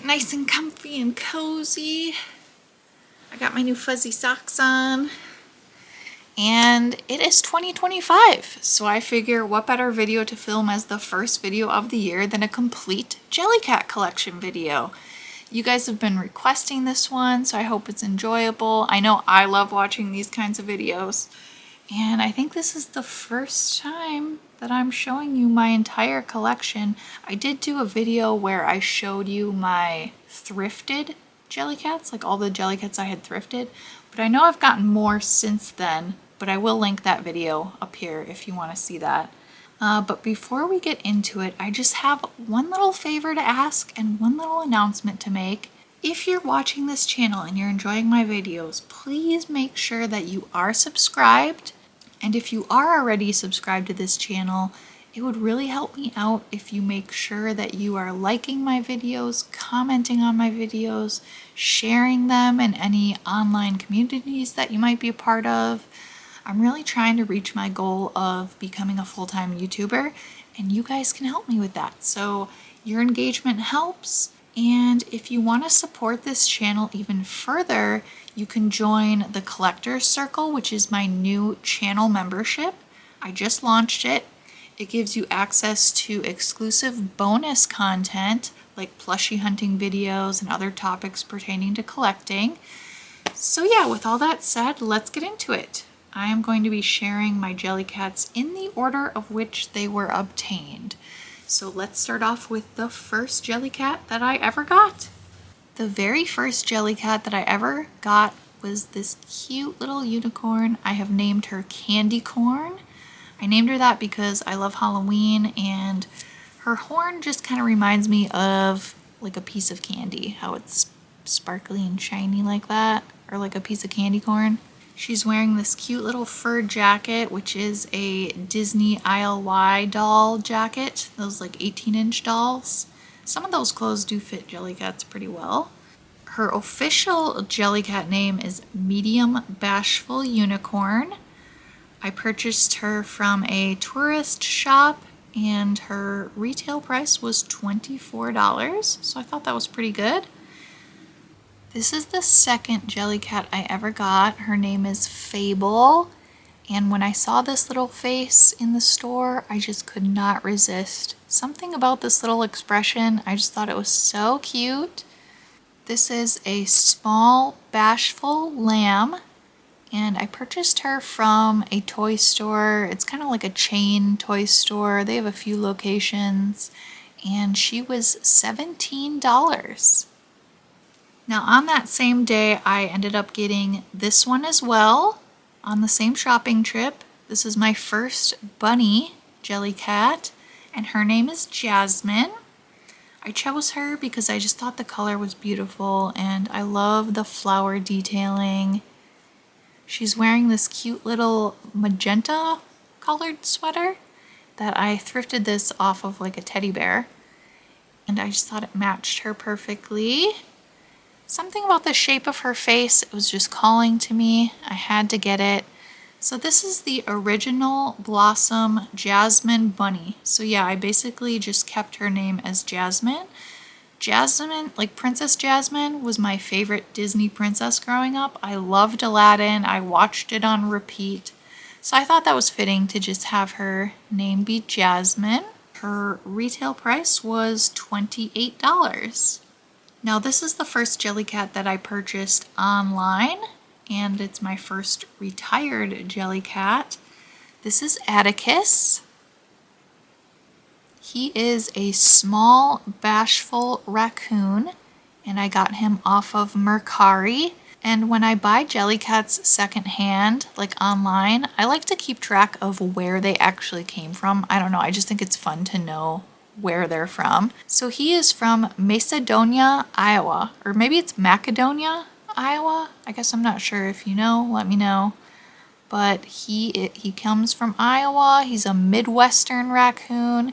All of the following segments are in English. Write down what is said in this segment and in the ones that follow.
nice and comfy and cozy. I got my new fuzzy socks on. And it is 2025, so I figure what better video to film as the first video of the year than a complete Jellycat collection video. You guys have been requesting this one, so I hope it's enjoyable. I know I love watching these kinds of videos, and I think this is the first time that I'm showing you my entire collection. I did do a video where I showed you my thrifted Jellycats, like all the Jellycats I had thrifted, but I know I've gotten more since then. But I will link that video up here if you want to see that. But before we get into it, I just have one little favor to ask and one little announcement to make. If you're watching this channel and you're enjoying my videos, please make sure that you are subscribed. And if you are already subscribed to this channel, it would really help me out if you make sure that you are liking my videos, commenting on my videos, sharing them in any online communities that you might be a part of. I'm really trying to reach my goal of becoming a full-time YouTuber, and you guys can help me with that. So your engagement helps, and if you want to support this channel even further, you can join the Collector's Circle, which is my new channel membership. I just launched it. It gives you access to exclusive bonus content like plushie hunting videos and other topics pertaining to collecting. So yeah, with all that said, let's get into it. I am going to be sharing my Jellycats in the order of which they were obtained. So let's start off with the first Jellycat that I ever got. The very first Jellycat that I ever got was this cute little unicorn. I have named her Candy Corn. I named her that because I love Halloween, and her horn just kind of reminds me of like a piece of candy, how it's sparkly and shiny like that, or like a piece of candy corn. She's wearing this cute little fur jacket, which is a Disney ILY doll jacket, those like 18-inch dolls. Some of those clothes do fit Jellycats pretty well. Her official Jellycat name is Medium Bashful Unicorn. I purchased her from a tourist shop, and her retail price was $24, so I thought that was pretty good. This is the second Jellycat I ever got. Her name is Fable, and when I saw this little face in the store, I just could not resist. Something about this little expression, I just thought it was so cute. This is a small bashful lamb, and I purchased her from a toy store. It's kind of like a chain toy store. They have a few locations, and she was $17. Now on that same day, I ended up getting this one as well on the same shopping trip. This is my first bunny Jellycat, and her name is Jasmine. I chose her because I just thought the color was beautiful, and I love the flower detailing. She's wearing this cute little magenta colored sweater that I thrifted this off of like a teddy bear, and I just thought it matched her perfectly. Something about the shape of her face, it was just calling to me. I had to get it. So this is the original Blossom Jasmine bunny. So yeah, I basically just kept her name as Jasmine. Jasmine, like Princess Jasmine, was my favorite Disney princess growing up. I loved Aladdin. I watched it on repeat. So I thought that was fitting to just have her name be Jasmine. Her retail price was $28. Now this is the first Jellycat that I purchased online, and it's my first retired Jellycat. This is Attakus. He is a small bashful raccoon, and I got him off of Mercari. And when I buy Jellycats secondhand, like online, I like to keep track of where they actually came from. I don't know, I just think it's fun to know where they're from. So he is from Macedonia, Iowa, or maybe it's Macedonia, Iowa. I guess I'm not sure. If you know, let me know. But he comes from Iowa. He's a Midwestern raccoon,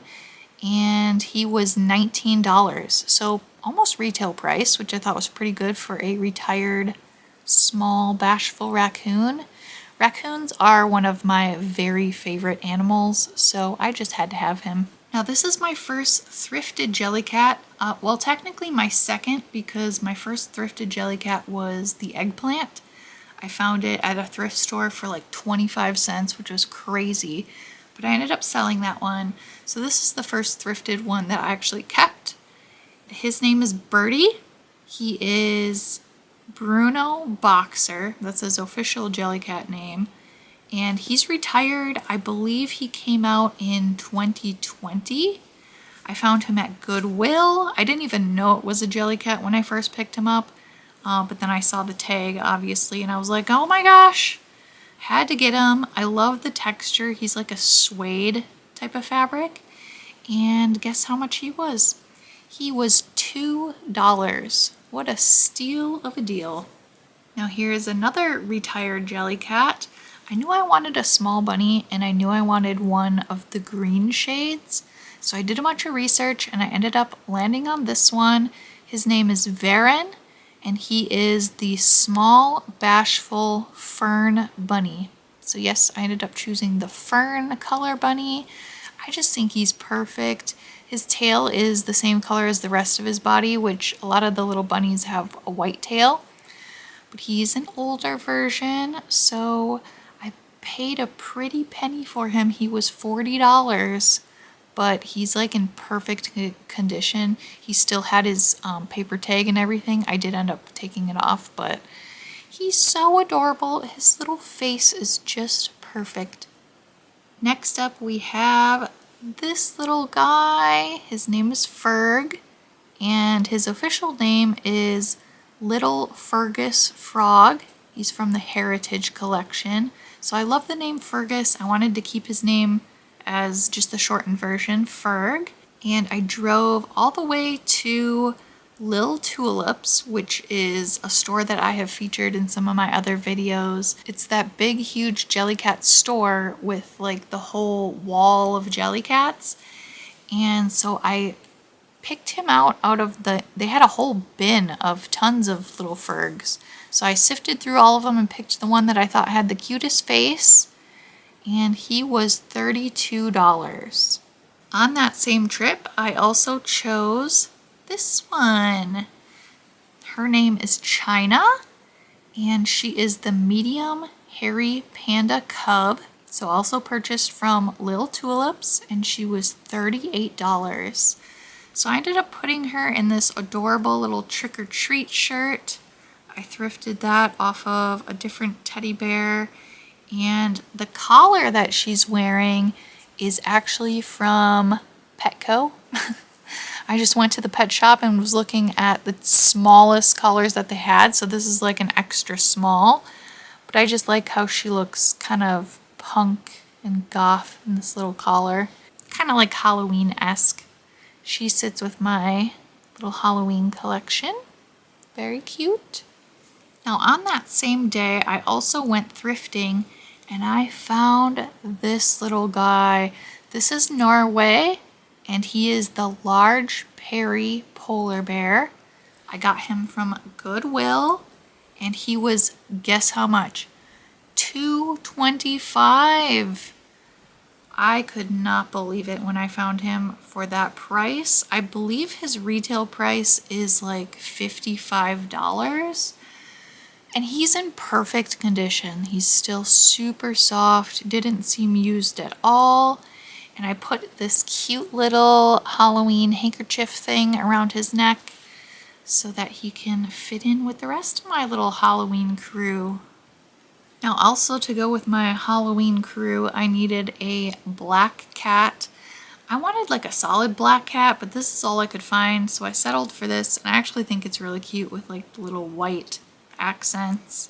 and he was $19. So almost retail price, which I thought was pretty good for a retired small bashful raccoon. Raccoons are one of my very favorite animals, so I just had to have him. Now this is my first thrifted Jellycat. Well, technically my second, because my first thrifted Jellycat was the eggplant. I found it at a thrift store for like 25 cents, which was crazy. But I ended up selling that one. So this is the first thrifted one that I actually kept. His name is Birdie. He is Bruno Boxer. That's his official Jellycat name. And he's retired. I believe he came out in 2020. I found him at Goodwill. I didn't even know it was a Jellycat when I first picked him up. But then I saw the tag, obviously, and I was like, oh my gosh. Had to get him. I love the texture. He's like a suede type of fabric. And guess how much he was? He was $2. What a steal of a deal. Now here's another retired Jellycat. I knew I wanted a small bunny, and I knew I wanted one of the green shades. So I did a bunch of research, and I ended up landing on this one. His name is Varen, and he is the small bashful fern bunny. So yes, I ended up choosing the fern color bunny. I just think he's perfect. His tail is the same color as the rest of his body, which a lot of the little bunnies have a white tail. But he's an older version, so I paid a pretty penny for him. He was $40. But he's like in perfect condition. He still had his paper tag and everything. I did end up taking it off, but he's so adorable. His little face is just perfect. Next up we have this little guy. His name is Ferg, and his official name is Little Fergus Frog. He's from the Heritage Collection. So I love the name Fergus. I wanted to keep his name as just the shortened version, Ferg. And I drove all the way to Lil Tulips, which is a store that I have featured in some of my other videos. It's that big, huge Jellycat store with like the whole wall of Jellycats. And so I picked him out of they had a whole bin of tons of little Fergs. So I sifted through all of them and picked the one that I thought had the cutest face. And he was $32. On that same trip, I also chose this one. Her name is China, and she is the medium hairy panda cub. So also purchased from Lil Tulips, and she was $38. So I ended up putting her in this adorable little trick-or-treat shirt. I thrifted that off of a different teddy bear. And the collar that she's wearing is actually from Petco. I just went to the pet shop and was looking at the smallest collars that they had. So this is like an extra small. But I just like how she looks kind of punk and goth in this little collar. Kind of like Halloween-esque. She sits with my little Halloween collection. Very cute. Now on that same day, I also went thrifting and I found this little guy. This is Norway, and he is the large Perry polar bear. I got him from Goodwill, and he was, guess how much? $2.25. I could not believe it when I found him for that price. I believe his retail price is like $55. And he's in perfect condition. He's still super soft, didn't seem used at all. And I put this cute little Halloween handkerchief thing around his neck so that he can fit in with the rest of my little Halloween crew. Now also to go with my Halloween crew, I needed a black cat. I wanted like a solid black cat, but this is all I could find, so I settled for this. And I actually think it's really cute with like the little white accents.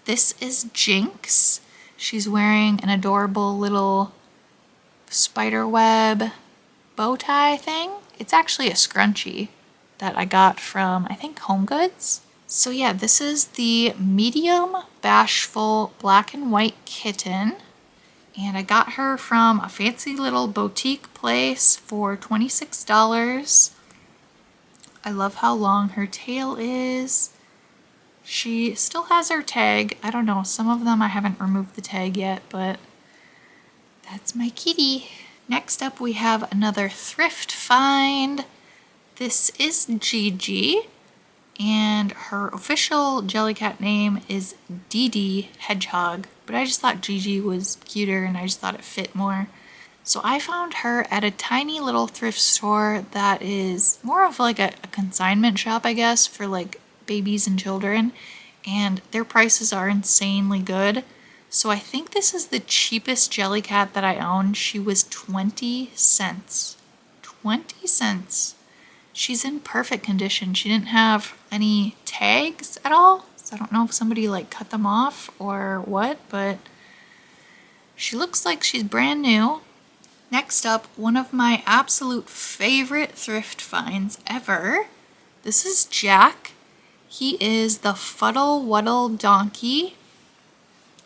This is Jinx. She's wearing an adorable little spider web bow tie thing. It's actually a scrunchie that I got from, I think, Home Goods. So yeah, this is the medium bashful black and white kitten. And I got her from a fancy little boutique place for $26. I love how long her tail is. She still has her tag. I don't know, some of them I haven't removed the tag yet, but that's my kitty. Next up we have another thrift find. This is Gigi, and her official Jellycat name is Dee Hedgehog, but I just thought Gigi was cuter and I just thought it fit more. So I found her at a tiny little thrift store that is more of like a consignment shop, I guess, for like babies and children, and their prices are insanely good. So I think this is the cheapest Jellycat that I own. She was 20 cents. 20 cents. She's in perfect condition. She didn't have any tags at all, so I don't know if somebody like cut them off or what, but she looks like she's brand new. Next up, one of my absolute favorite thrift finds ever. This is Jack. He is the Fuddle Wuddle Donkey,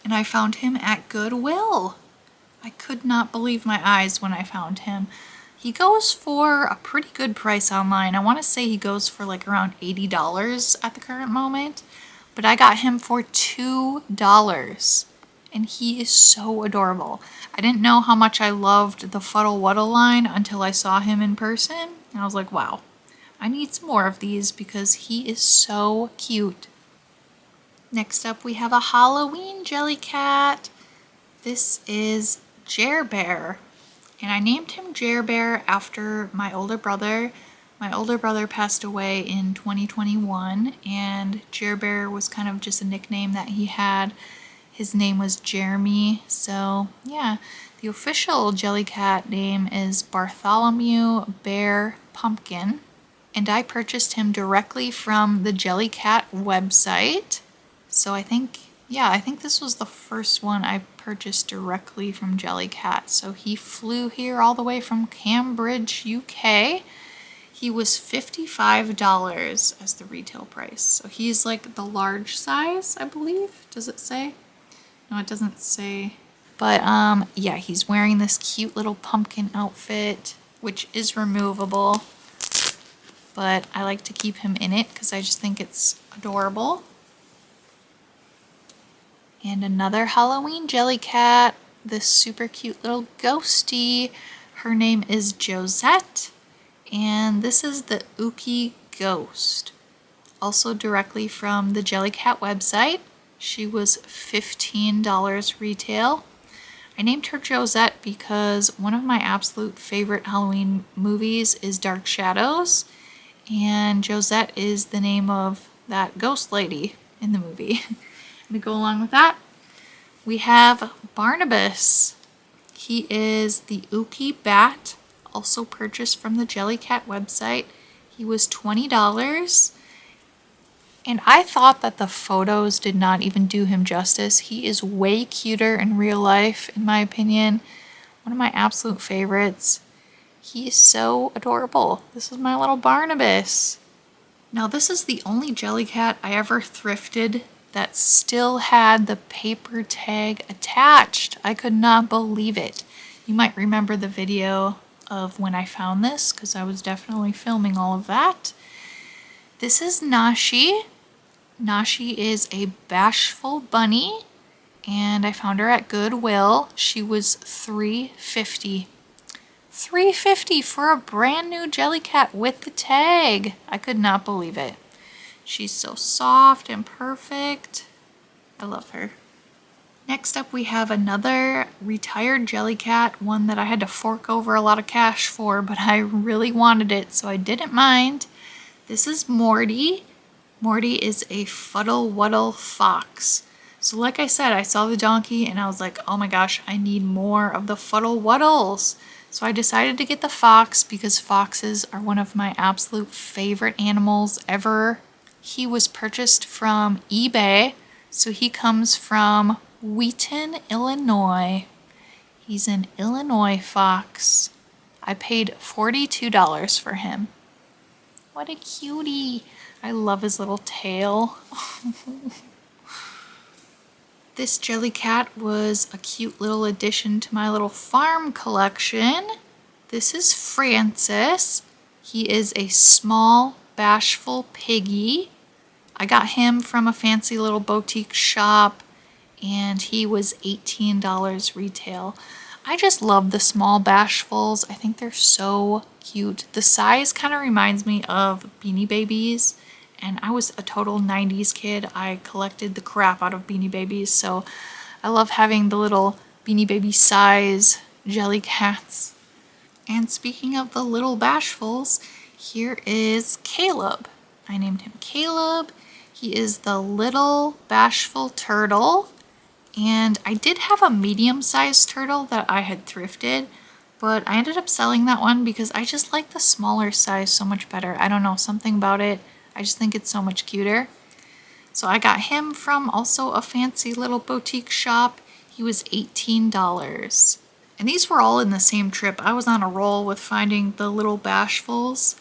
and I found him at Goodwill. I could not believe my eyes when I found him. He goes for a pretty good price online. I want to say he goes for like around $80 at the current moment, but I got him for $2, and he is so adorable. I didn't know how much I loved the Fuddle Wuddle line until I saw him in person, and I was like, wow, I need some more of these because he is so cute. Next up we have a Halloween Jellycat. This is Jer Bear. And I named him Jer Bear after my older brother. My older brother passed away in 2021, and Jer Bear was kind of just a nickname that he had. His name was Jeremy, so yeah. The official Jellycat name is Bartholomew Bear Pumpkin, and I purchased him directly from the Jellycat website. So I think this was the first one I purchased directly from Jellycat. So he flew here all the way from Cambridge, UK. He was $55 as the retail price. So he's like the large size, I believe. Does it say? No, it doesn't say. But yeah, he's wearing this cute little pumpkin outfit, which is removable. But I like to keep him in it because I just think it's adorable. And another Halloween Jellycat, this super cute little ghosty. Her name is Josette, and this is the Ookie Ghost. Also directly from the Jellycat website. She was $15 retail. I named her Josette because one of my absolute favorite Halloween movies is Dark Shadows, and Josette is the name of that ghost lady in the movie. To go along with that, we have Barnabas. He is the Ookie Bat, also purchased from the Jellycat website. He was $20, and I thought that the photos did not even do him justice. He is way cuter in real life, in my opinion. One of my absolute favorites. He is so adorable. This is my little Barnabas. Now this is the only Jellycat I ever thrifted that still had the paper tag attached. I could not believe it. You might remember the video of when I found this because I was definitely filming all of that. This is Nashi. Nashi is a bashful bunny, and I found her at Goodwill. She was $3.50. $3.50 for a brand new Jellycat with the tag. I could not believe it. She's so soft and perfect. I love her. Next up we have another retired Jellycat, one that I had to fork over a lot of cash for, but I really wanted it, so I didn't mind. This is Morty. Morty is a Fuddle Wuddle fox. So like I said, I saw the donkey and I was like, oh my gosh, I need more of the Fuddle Wuddles. So I decided to get the fox because foxes are one of my absolute favorite animals ever. He was purchased from eBay, so he comes from Wheaton, Illinois. He's an Illinois fox. I paid $42 for him. What a cutie. I love his little tail. This Jellycat was a cute little addition to my little farm collection. This is Francis. He is a small, bashful piggy. I got him from a fancy little boutique shop, and he was $18 retail. I just love the small Bashfuls. I think they're so cute. The size kind of reminds me of Beanie Babies, and I was a total 90s kid. I collected the crap out of Beanie Babies, so I love having the little Beanie Baby size Jellycats. And speaking of the little Bashfuls, here is Caleb. I named him Caleb. He is the little Bashful turtle. And I did have a medium-sized turtle that I had thrifted, but I ended up selling that one because I just like the smaller size so much better. I don't know, something about it. I just think it's so much cuter. So I got him from also a fancy little boutique shop. He was $18. And these were all in the same trip. I was on a roll with finding the little Bashfuls.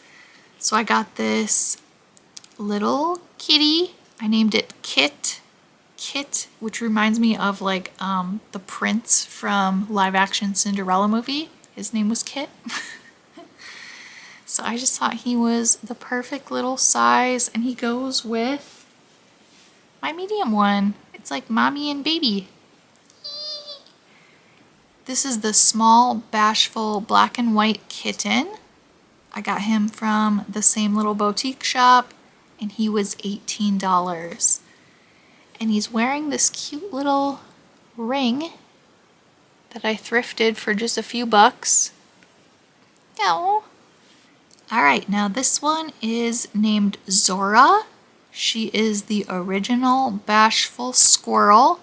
So I got this little kitty. I named it Kit, which reminds me of like the prince from live action Cinderella movie. His name was Kit. So I just thought he was the perfect little size, and he goes with my medium one. It's like mommy and baby. This is the small Bashful black and white kitten. I got him from the same little boutique shop, and he was $18. And he's wearing this cute little ring that I thrifted for just a few bucks. Oh. Alright, now this one is named Zora. She is the original Bashful squirrel.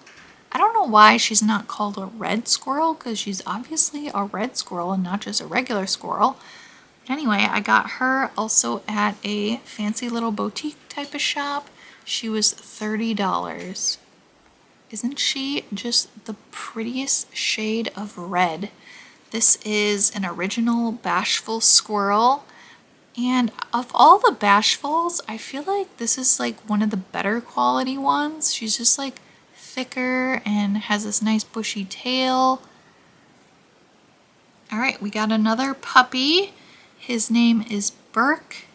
I don't know why she's not called a red squirrel, because she's obviously a red squirrel and not just a regular squirrel. But anyway, I got her also at a fancy little boutique type of shop. She was $30. Isn't she just the prettiest shade of red? This is an original Bashful squirrel. And of all the Bashfuls, I feel like this is like one of the better quality ones. She's just like thicker and has this nice bushy tail. All right, we got another puppy. His name is Burke.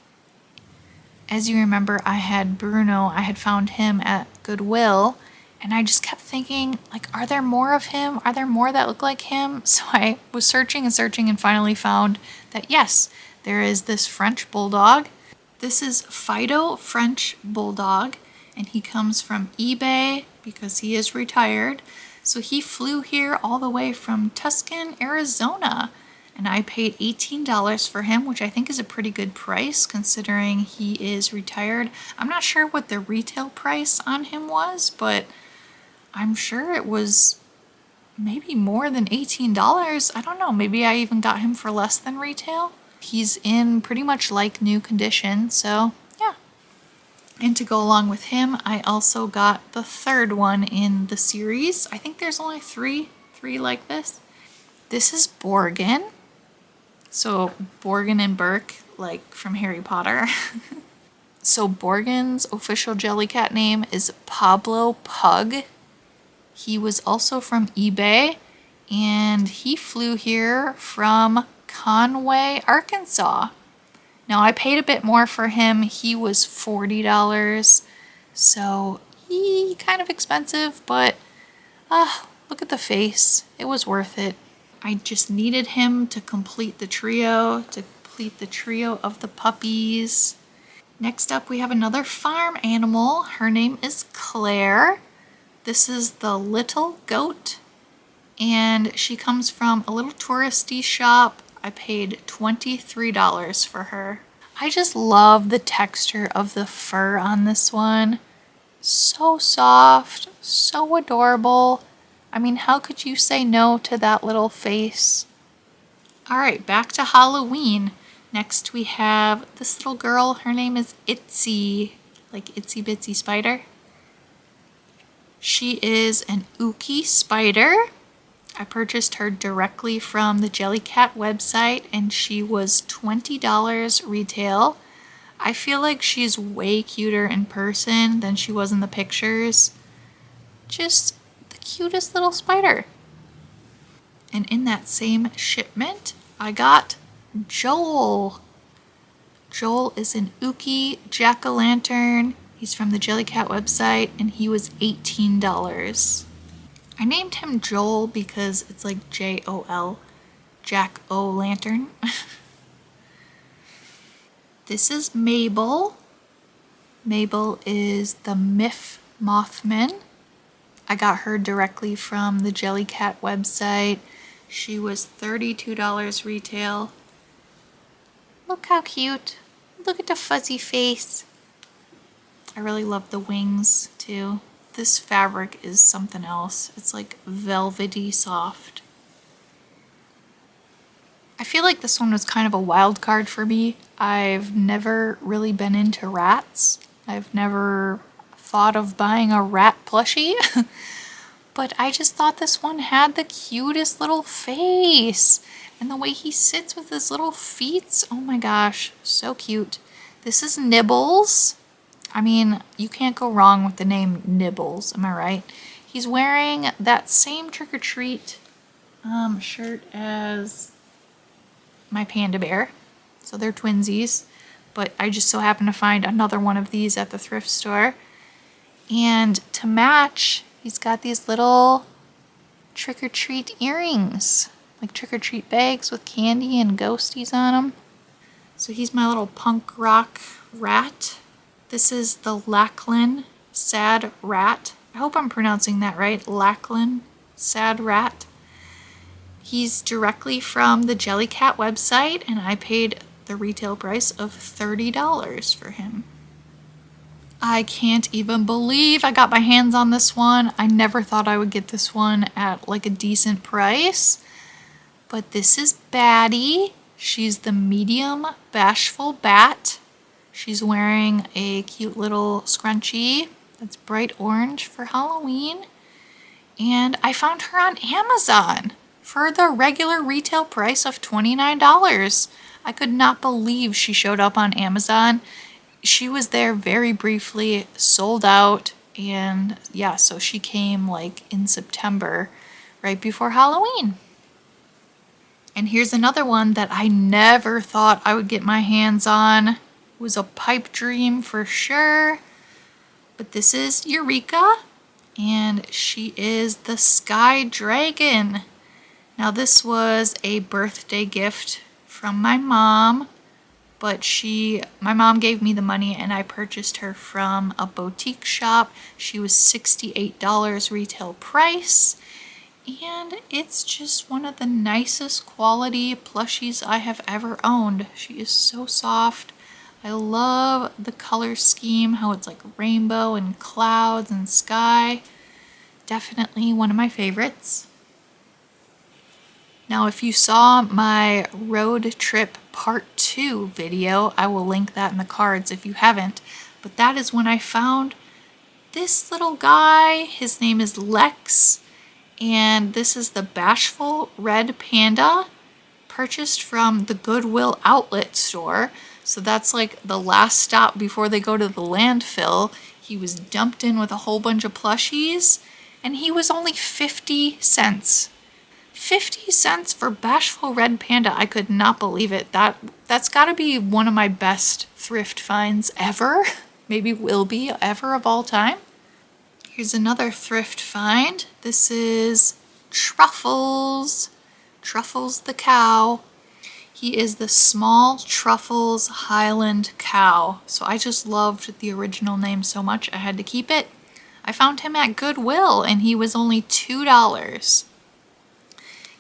As you remember, I had Bruno. I had found him at Goodwill, and I just kept thinking, like, are there more of him? Are there more that look like him? So I was searching and searching and finally found that yes, there is this French bulldog. This is Fido French Bulldog, and he comes from eBay because he is retired. So he flew here all the way from Tucson, Arizona, and I paid $18 for him, which I think is a pretty good price considering he is retired. I'm not sure what the retail price on him was, but I'm sure it was maybe more than $18. I don't know, maybe I even got him for less than retail. He's in pretty much like new condition, so yeah. And to go along with him, I also got the third one in the series. I think there's only three like this. This is Borgin. So Borgin and Burke, like from Harry Potter. So Borgin's official Jellycat name is Pablo Pug. He was also from eBay, and he flew here from Conway, Arkansas. Now I paid a bit more for him. He was $40, so he kind of expensive, but look at the face. It was worth it. I just needed him to complete the trio, of the puppies. Next up, we have another farm animal. Her name is Claire. This is the little goat, and she comes from a little touristy shop. I paid $23 for her. I just love the texture of the fur on this one. So soft, so adorable. I mean, how could you say no to that little face? All right, back to Halloween. Next we have this little girl. Her name is Itsy, like Itsy Bitsy Spider. She is an Uki spider. I purchased her directly from the Jellycat website, and she was $20 retail. I feel like she's way cuter in person than she was in the pictures. Just the cutest little spider. And in that same shipment, I got Joel. Joel is an Uki jack-o'-lantern. He's from the Jellycat website, and he was $18. I named him Joel because it's like J-O-L, Jack-O-Lantern. This is Mabel. Mabel is the Myth Mothman. I got her directly from the Jellycat website. She was $32 retail. Look how cute. Look at the fuzzy face. I really love the wings too. This fabric is something else. It's like velvety soft. I feel like this one was kind of a wild card for me. I've never really been into rats. I've never thought of buying a rat plushie. But I just thought this one had the cutest little face. And the way he sits with his little feet. Oh my gosh, so cute. This is Nibbles. I mean, you can't go wrong with the name Nibbles, am I right? He's wearing that same trick-or-treat shirt as my panda bear. So they're twinsies. But I just so happened to find another one of these at the thrift store. And to match, he's got these little trick-or-treat earrings. Like trick-or-treat bags with candy and ghosties on them. So he's my little punk rock rat. This is the Lachlan Sad Rat. I hope I'm pronouncing that right. Lachlan Sad Rat. He's directly from the Jellycat website, and I paid the retail price of $30 for him. I can't even believe I got my hands on this one. I never thought I would get this one at like a decent price. But this is Batty. She's the medium Bashful Bat. She's wearing a cute little scrunchie that's bright orange for Halloween. And I found her on Amazon for the regular retail price of $29. I could not believe she showed up on Amazon. She was there very briefly, sold out, and yeah, so she came like in September, right before Halloween. And here's another one that I never thought I would get my hands on. It was a pipe dream for sure. But this is Eureka, and she is the Sky Dragon. Now this was a birthday gift from my mom, but my mom gave me the money and I purchased her from a boutique shop. She was $68 retail price. And it's just one of the nicest quality plushies I have ever owned. She is so soft. I love the color scheme, how it's like rainbow and clouds and sky. Definitely one of my favorites. Now, if you saw my road trip part 2 video, I will link that in the cards if you haven't. But that is when I found this little guy. His name is Lex. And this is the Bashful Red Panda, purchased from the Goodwill outlet store. So that's like the last stop before they go to the landfill. He was dumped in with a whole bunch of plushies, and he was only 50 cents. 50 cents for Bashful Red Panda. I could not believe it. That's got to be one of my best thrift finds ever. Maybe will be ever of all time. Here's another thrift find. This is Truffles. Truffles the cow. He is the small Truffles Highland cow. So I just loved the original name so much I had to keep it. I found him at Goodwill and he was only $2.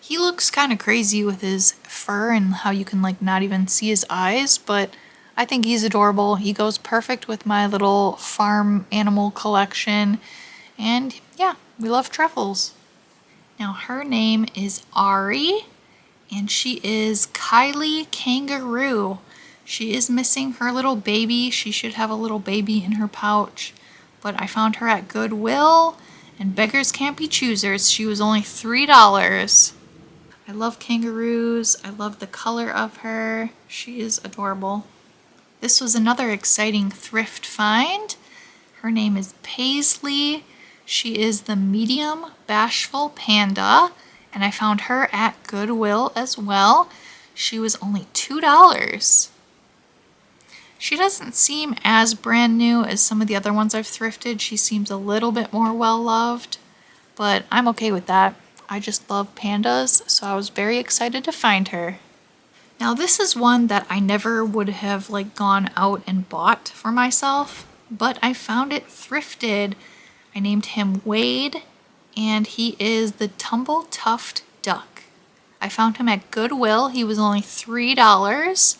He looks kind of crazy with his fur and how you can like not even see his eyes, but I think he's adorable. He goes perfect with my little farm animal collection. And yeah, we love truffles. Now her name is Ari, and she is Kylie Kangaroo. She is missing her little baby. She should have a little baby in her pouch. But I found her at Goodwill, and beggars can't be choosers. She was only $3. I love kangaroos. I love the color of her. She is adorable. This was another exciting thrift find. Her name is Paisley. She is the medium Bashful Panda, and I found her at Goodwill as well. She was only $2. She doesn't seem as brand new as some of the other ones I've thrifted. She seems a little bit more well-loved, but I'm okay with that. I just love pandas, so I was very excited to find her. Now this is one that I never would have like gone out and bought for myself, but I found it thrifted. I named him Wade, and he is the Tumble Duck. I found him at Goodwill. He was only $3,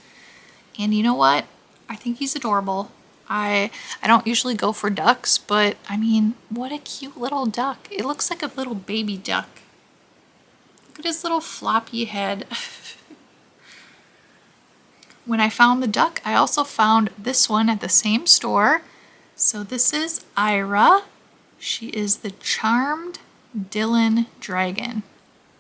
and you know what? I think he's adorable. I don't usually go for ducks, but I mean, what a cute little duck. It looks like a little baby duck. Look at his little floppy head. When I found the duck, I also found this one at the same store. So this is Ira. She is the Charmed Dylan Dragon.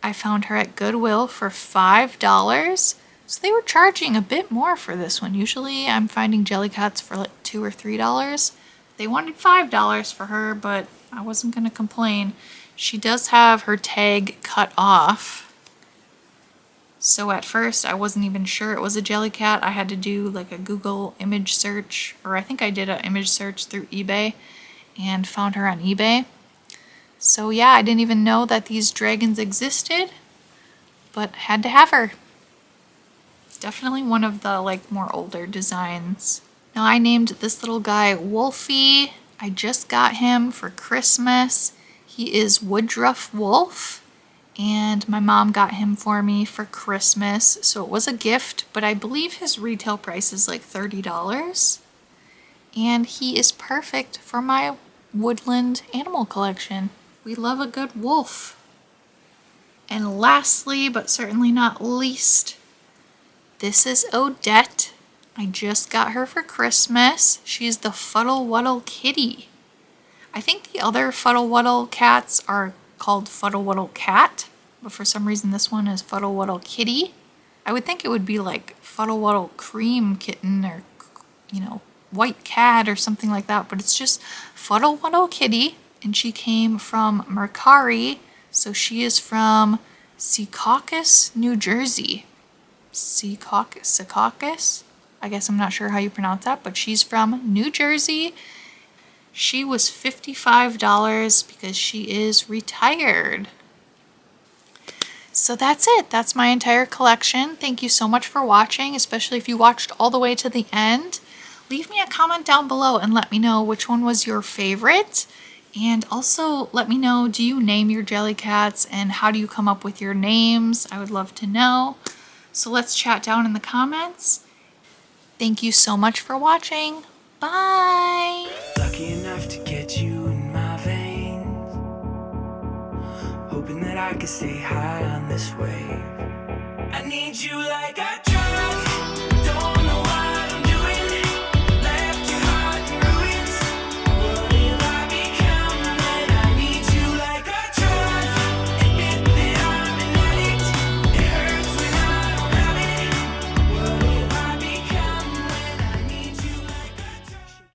I found her at Goodwill for $5. So they were charging a bit more for this one. Usually I'm finding Jellycats for like $2 or $3. They wanted $5 for her, but I wasn't going to complain. She does have her tag cut off. So at first I wasn't even sure it was a Jellycat. I had to do like a Google image search, or I think I did an image search through eBay and found her on eBay. So yeah, I didn't even know that these dragons existed, but had to have her. Definitely one of the like more older designs. Now I named this little guy Wolfie. I just got him for Christmas. He is Woodruff Wolf. And my mom got him for me for Christmas, so it was a gift, but I believe his retail price is like $30. And he is perfect for my woodland animal collection. We love a good wolf. And lastly, but certainly not least, this is Odette. I just got her for Christmas. She's the Fuddle Wuddle Kitty. I think the other Fuddle Wuddle cats are called Fuddle Wuddle Cat, but for some reason this one is Fuddle Wuddle Kitty. I would think it would be like Fuddle Wuddle Cream Kitten, or, you know, White Cat or something like that, but it's just Fuddle Wuddle Kitty, and she came from Mercari, so she is from Secaucus, New Jersey. Secaucus? I guess I'm not sure how you pronounce that, but she's from New Jersey. She was $55 because she is retired. So that's it. That's my entire collection. Thank you so much for watching, especially if you watched all the way to the end. Leave me a comment down below and let me know which one was your favorite. And also let me know, do you name your Jellycats and how do you come up with your names? I would love to know. So let's chat down in the comments. Thank you so much for watching. Bye! Lucky enough to get you in my veins, hoping that I could stay high on this wave. I need you like I